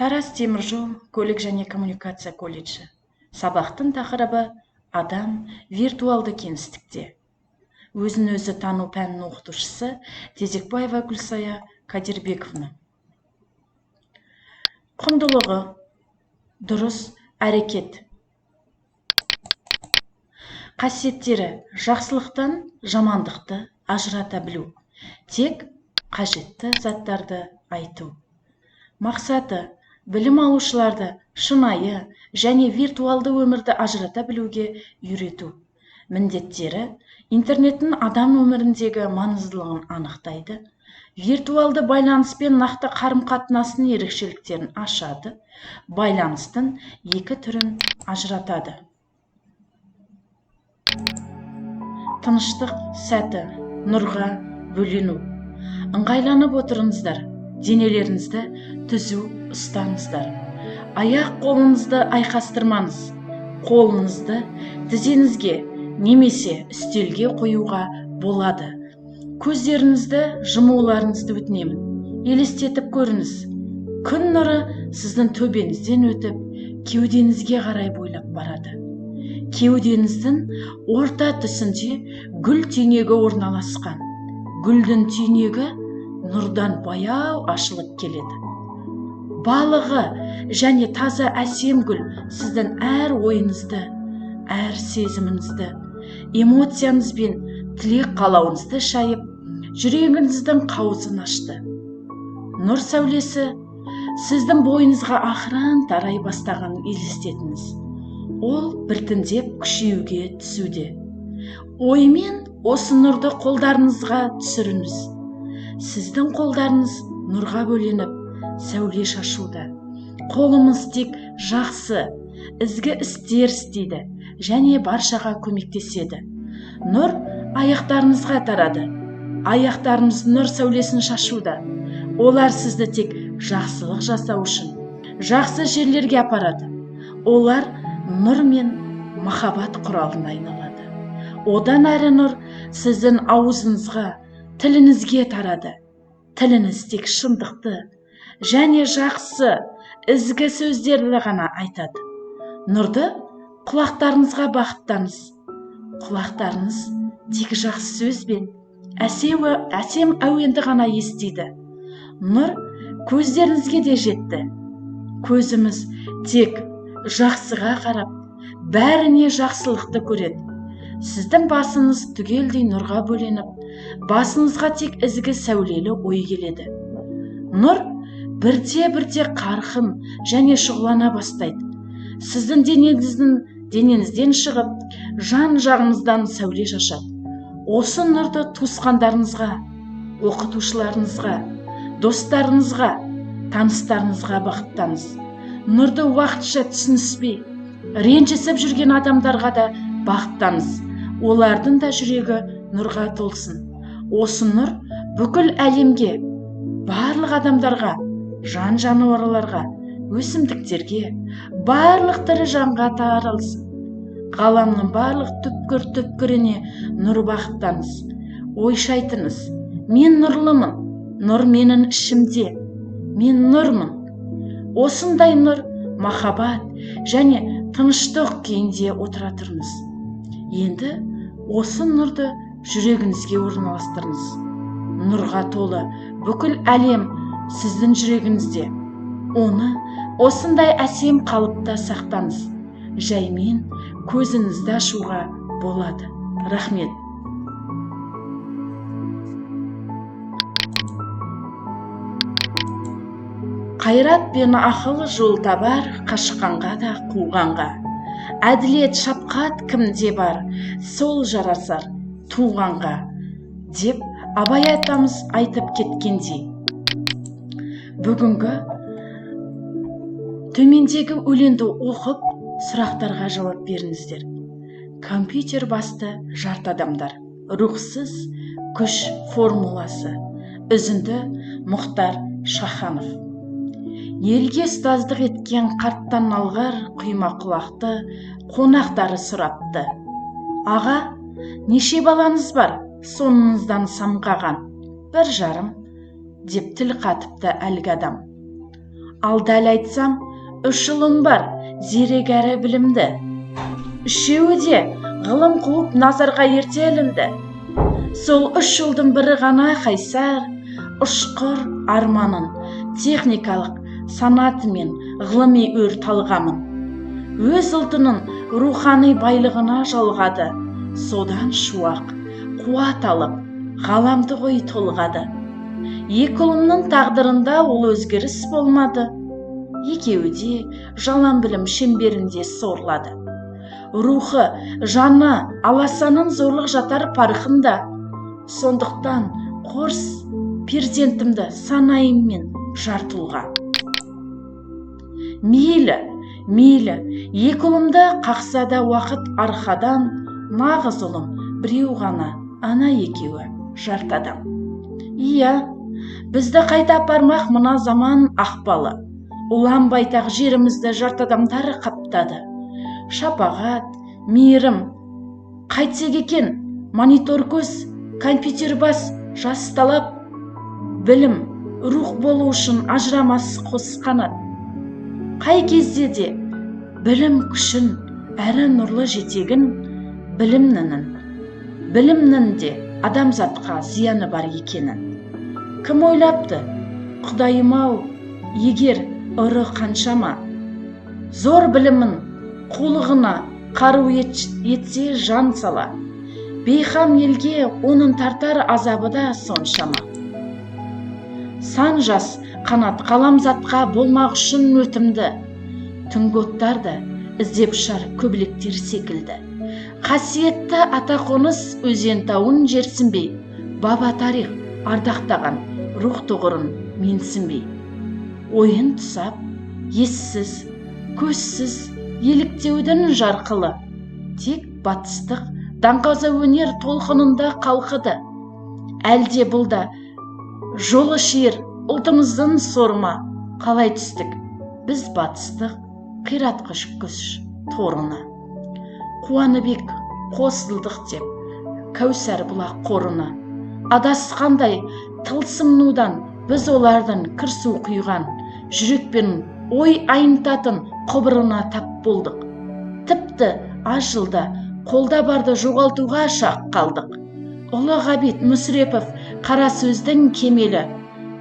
Тараз теміржол көлік және коммуникация колледжі. Сабақтың тақырыбы адам виртуалды кеңістікте. Өзін-өзі тану пәнінің оқытушысы Тезекбаева Гүлсая Кадирбековна. Құндылығы: дұрыс әрекет. Қасиеттері: жақсылықтан жамандықты ажырата білу, тек қажетті заттарды айту. Мақсаты: білім алушыларды шынайы және виртуалды өмірді ажырата білуге үйрету. Міндеттері: интернеттің адам өміріндегі маңыздылығын анықтайды, виртуалды байланыспен нақты қарым-қатынастың ерекшеліктерін ашады, байланыстың екі түрін ажыратады. Тыныштық сәті: нұрға бөлену. Ыңғайланып отырыңыздар, денелеріңізді түзу ұстаңыздар. Аяқ қолыңызды айқастырмаңыз. Қолыңызды тізеңізге немесе үстелге қоюға болады. Көздеріңізді жұмуларыңызды өтінемін. Елестетіп көріңіз. Күн нұры сіздің төбеңізден өтіп, кеудеңізге қарай бойлап барады. Кеудеңіздің орта тұсында гүл түйнегі орналасқан. Гүлдің түйнегі нұрдан баяу ашылып келеді. Балығы және таза әсем гүл сіздің әр ойыңызды, әр сезіміңізді, эмоцияңыз бен тілек қалауыңызды шайып, жүрегіңіздің қауызын ашты. Нұр сәулесі сіздің бойыңызға ақырын тарай бастағанын елестетіңіз. Ол біртіндеп күшеюге түсуде. Оймен осы нұрды қолдарыңызға түсіріңіз. Сіздің қолдарыңыз нұрға бөленіп, сәуле шашуда. Қолымыз тек жақсы, ізгі істер істейді және баршаға көмектеседі. Нұр аяқтарыңызға тарады. Аяқтарыңыз нұр сәулесін шашуда. Олар сізді тек жақсылық жасау үшін жақсы жерлерге апарады. Олар нұр мен махаббат құралына айналады. Одан әрі нұр сіздің аузыңызға, тіліңізге тарады. Тіліңіз тек шындықты және жақсы, ізгі сөздерді ғана айтады. Нұрды құлақтарыңызға бағыттаңыз. Құлақтарыңыз тек жақсы сөзбен, әсем әуенді ғана естиді. Нұр көздеріңізге де жетті. Көзіміз тек жақсыға қарап, бәріне жақсылықты көреді. Сіздің басыңыз түгелдей нұрға бөленіп, басыңызға тек ізгі сәулелі ой келеді. Нұр бірте-бірте қарқын және шұғылана бастайды. Сіздің денеңізден шығып, жан жағыңыздан сәуле шашады. Осы нұрды туысқандарыңызға, оқытушыларыңызға, достарыңызға, таныстарыңызға бағыттаңыз. Нұрды уақытша түсініспей, ренжісіп жүрген адамдарға да бағыттаңыз. Олардың да жүрегі нұрға толсын. Осы нұр бүкіл әлемге, барлық адамдарға, жан-жануарларға, өсімдіктерге, барлық тірі жанға таралсын. Ғаламның барлық түпкір-түпкіріне нұр бағыттаңыз. Ойшайтыңыз: мен нұрлымын, нұр менің ішімде, мен нұрмын. Осындай нұр, махаббат және тыныштық күйінде отыра тұрыңыз. Енді осы нұрды жүрегіңізге орналастырыңыз. Нұрға толы бүкіл әлем сіздің жүрегіңізде. Оны осындай әсем қалыпта сақтаңыз. Жаймен көзіңізді ашуға болады. Рахмет. Қайрат пен ақыл жол табар, қашқанға да қуғанға. Әділет, шапқат кімде бар, сол жарасар туғанға, деп Абай атамыз айтып кеткендей. Бүгінгі төмендегі өлеңді оқып, сұрақтарға жауап беріңіздер. Компьютер басты жарты адамдар. Рухсыз күш формуласы. Үзінді Мұхтар Шаханов. Елге ұстаздық еткен қарттан алғыр құйма құлақты қонақтары сұрапты. Аға, неше балаңыз бар? Соныңыздан самғаған. 1,5 деп тіл қатыпты әлгі адам. Ал дәл айтсам, 3 ұлым бар, зерек әрі білімді. Үшеуі де ғылым қуып назарға ерте ілінді. Сол 3 ұлдың бірі ғана қайсар, ұшқыр арманын, техникалық санаты мен ғылыми өр талғамын. Өз ұлтының рухани байлығына жалғады. Содан шуақ, қуат алып, ғаламды ғой толғады. 2 ұлымның тағдырында ол өзгеріс болмады. Екеуі де жалан білім шеңберінде сорлады. Рухы, жаны, аласаның зорлық жатар парқында. Сондықтан қорс перзентімді санайыммен жартылға. Мейлі, 2 ұлымды қақса да уақыт арқадан, нағыз ұлым біреу ғана, ана екеуі жарты адам. Иә, бізді қайта апармақ мына заман ақпалы. Ұлан байтақ жерімізді жарты адамдар қаптады. Шапағат, мейірім, қайтсек екен, монитор көз, компьютер бас, жасталап, білім, рух болу үшін ажырамас қос қанат. Қай кезде де білім күшін, әрі нұрлы жетегін, білімнің де адамзатқа зияны бар екенін. Кім ойлапты? Құдайым-ау, егер ұры қаншама, зор білімін қулығына қару етсе жан сала, бейхам елге оның тартар азабы да соншама. Сан жас қанат қаламзатқа болмақ үшін өтімді, түнгі оттарды іздеп ұшар көбелектер секілді. Қасиетті атақоныс өзен тауын жерсінбей, баба тарих ардақтаған рух тұғырын менсінбей. Ойын тұсап, ессіз, көзсіз, еліктеудің жарқылы, тек батыстық даңғаза өнер толқынында қалқыды. Әлде бұлда жолы шер ұлтымыздың сорма, қалай түстік біз батыстық қиратқыш күш торына. Қуаныбек қосылдық деп Кәусар бұлақ қорына. Адасқандай тылсымнудан біз олардың кірсу құйған, жүрекпен ой айнытатын құбырына тап болдық. Тіпті аз жылда қолда барды жоғалтуға шақ қалдық. Ұлы Ғабит Мүсірепов қара сөздің кемелі,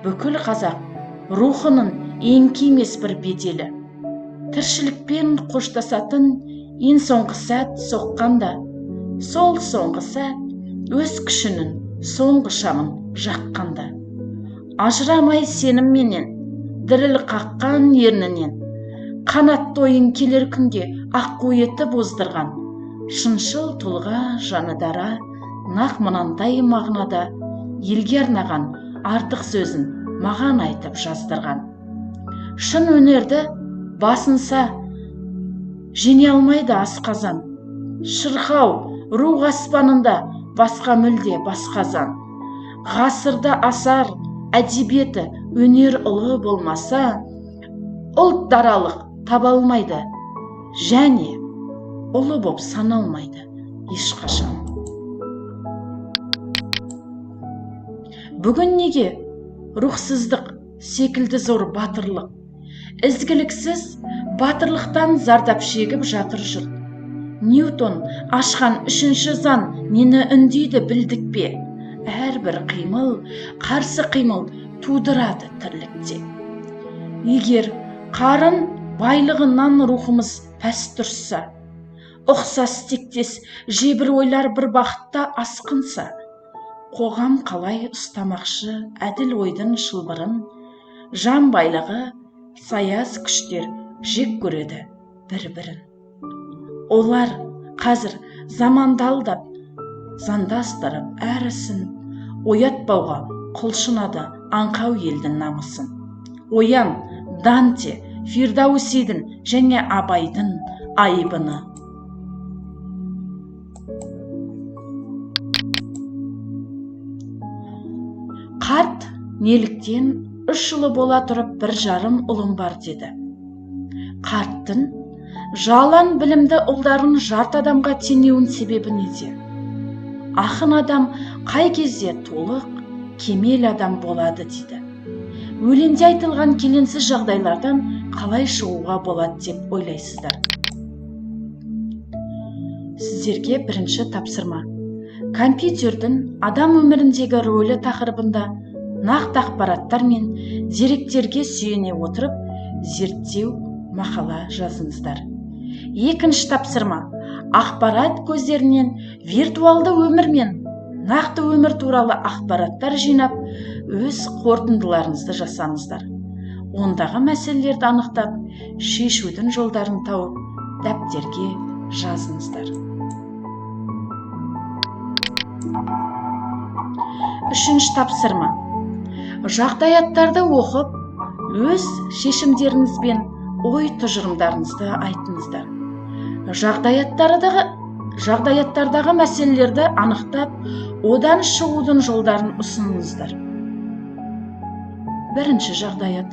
бүкіл қазақ рухының ең кемес бір беделі. Тіршілікпен қоштасатын ең соңғы сәт соққанда, сол соңғы сәт өз күшінің соңғы шамын жаққанда. Ажырамай сенімменен, діріл қаққан ернінен, қанатты ойын келер күнге аққу етіп оздырған, шыншыл тұлға жаны дара, нақ мынандай мағынада елге арнаған артық сөзін маған айтып жаздырған. Шын өнерді басынса жеңе алмайды асқазан. Шырқау рух аспанында басқа мүлде басқазан. Ғасырда асар әдебиеті өнер ұлы болмаса, ұлт даралық таба алмайды, және ұлы боп саналмайды ешқашан. Бүгін неге рухсыздық секілді зор батырлық, ізгіліксіз батырлықтан зардап шегіп жатыр жұрт. Ньютон ашқан 3-ші заң нені үндейді білдік пе? Әрбір қимыл, қарсы қимыл тудырады тірлікте. Егер қарын байлығынан рухымыз пәс тұрса, ұқсас тектес жебір ойлар бір бақытта асқынса, қоғам қалай ұстамақшы әділ ойдың шылбырын, жан байлығы, саяз күштер жек көреді бір-бірін. Олар қазір заманды алдап, зандастырып әрісін, оятпауға құлшынады аңқау елдің намысын. Оян Данте, Фирдаусидің және Абайдың айыбыны. Қарт неліктен 3 жылы бола тұрып 1,5 ұлым бар деді. Қарттың жалан білімді ұлдарын жарты адамға теңеуін себебі неде? Ақын адам қай кезде толық, кемел адам болады дейді. өлеңде айтылған келеңсіз жағдайлардан қалай шығуға болады деп ойлайсыздар? Сіздерге бірінші тапсырма. Компьютердің адам өміріндегі рөлі тақырыбында нақты ақпараттар мен деректерге сүйене отырып зерттеу мақала жазыңыздар. Екінші тапсырма. Ақпарат көздерінен виртуалды өмір мен нақты өмір туралы ақпараттар жинап, өз қорытындыларыңызды жасаңыздар. Ондағы мәселелерді анықтап, шешудің жолдарын тауып, дәптерге жазыңыздар. Үшінші тапсырма. Жағдаяттарды оқып, өз шешімдеріңізбен ой тұжырымдарыңызды айтыңыздар. Жағдаяттардағы мәселелерді анықтап, одан шығудың жолдарын ұсыныңыздар. Бірінші жағдаят.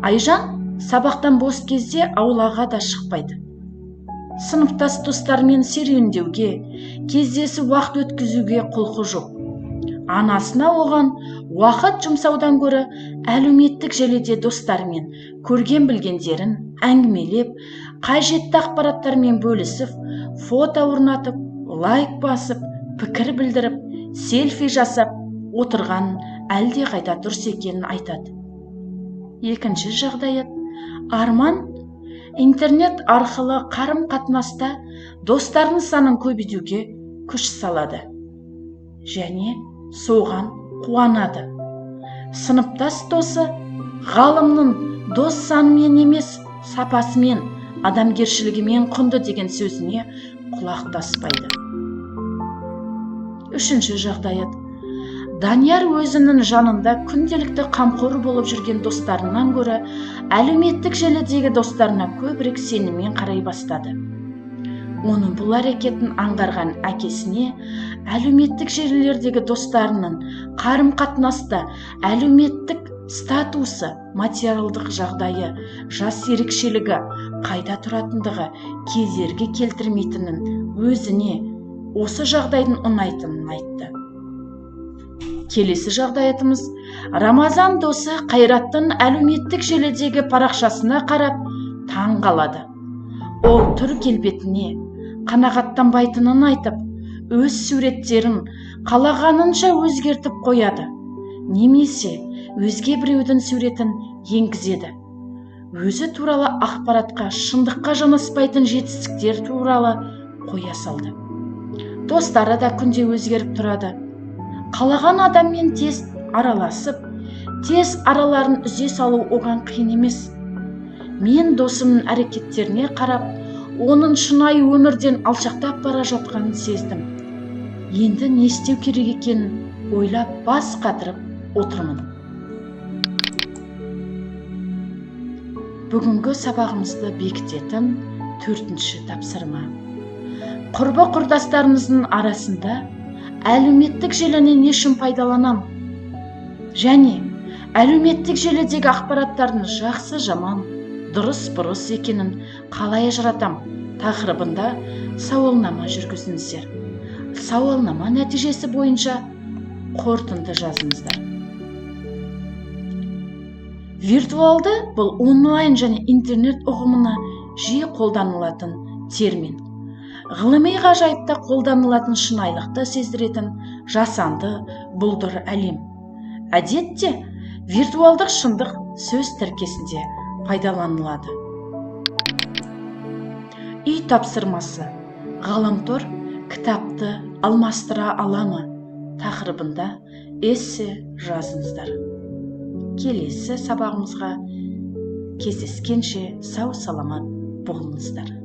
Айжан сабақтан бос кезде аулаға да шықпайды. Сыныптас достармен серуендеуге, кездесіп уақыт өткізуге құлқы жоқ. Анасына оған уақыт жұмсаудан гөрі әлеуметтік желіде достарымен көрген білгендерін әңгімелеп, қажетті ақпараттармен бөлісіп, фото орнатып, лайк басып, пікір білдіріп, селфи жасап отырған әлде қайда дұрыс екенін айтады. Екінші жағдаят. Арман интернет арқылы қарым-қатынаста достарының санын көбейтуге күш салады және соған қуанады. Сыныптас досы ғалымның дос санымен емес, сапасымен, адамгершілігімен құнды деген сөзіне құлақтаспайды. Үшінші жағдаят. Данияр өзінің жанында күнделікті қамқор болып жүрген достарынан гөрі әлеуметтік желідегі достарына көбірек сеніммен қарай бастады. Оның бұл әрекетін аңғарған әкесіне әлеуметтік желілердегі достарының қарым-қатынаста әлеуметтік статусы, материалдық жағдайы, жас ерекшелігі, қайда тұратындығы кедергі келтірмейтінін, өзіне осы жағдайдың ұнайтынын айтты. Келесі жағдаятымыз. Рамазан досы Қайраттың әлеуметтік желідегі парақшасына қарап таң қалады. Ол түр келбетіне қанағаттанбайтынын айтып, өз суреттерін қалағанынша өзгертіп қояды. Немесе өзге біреудің суретін енгізеді. Өзі туралы ақпаратқа шындыққа жанаспайтын жетістіктер туралы қоя салды. Достары да күнде өзгеріп тұрады. Қалаған адаммен тез араласып, тез араларын үзе салу оған қиын емес. Мен досымның әрекеттеріне қарап, оның шынайы өмірден алшақтап бара жатқанын сездім. Енді не істеу керек екенін ойлап бас қатырып отырмын. Бүгінгі сабағымызды бекітетін 4-ші тапсырма. Құрбы-құрдастарыңыздың арасында әлеуметтік желіні не үшін пайдаланам? Және әлеуметтік желідегі ақпараттардың жақсы жаман, дұрыс-бұрыс екенін қалай ажыратам тақырыбында сауалнама жүргізіңіздер. Сауалнама нәтижесі бойынша қорытынды жазыңыздар. Виртуалды бұл онлайн және интернет ұғымына жиі қолданылатын термин. Ғылыми ғажайыпта қолданылатын шынайылықты сездіретін жасанды бұлдыр әлем. Әдетте виртуалдық шындық сөз тіркесінде пайдаланылады. Үй тапсырмасы. Ғаламтор кітапты алмастыра ала ма тақырыбында эссе жазыңыздар. Келесі сабағымызға кездескенше сау саламат болыңыздар.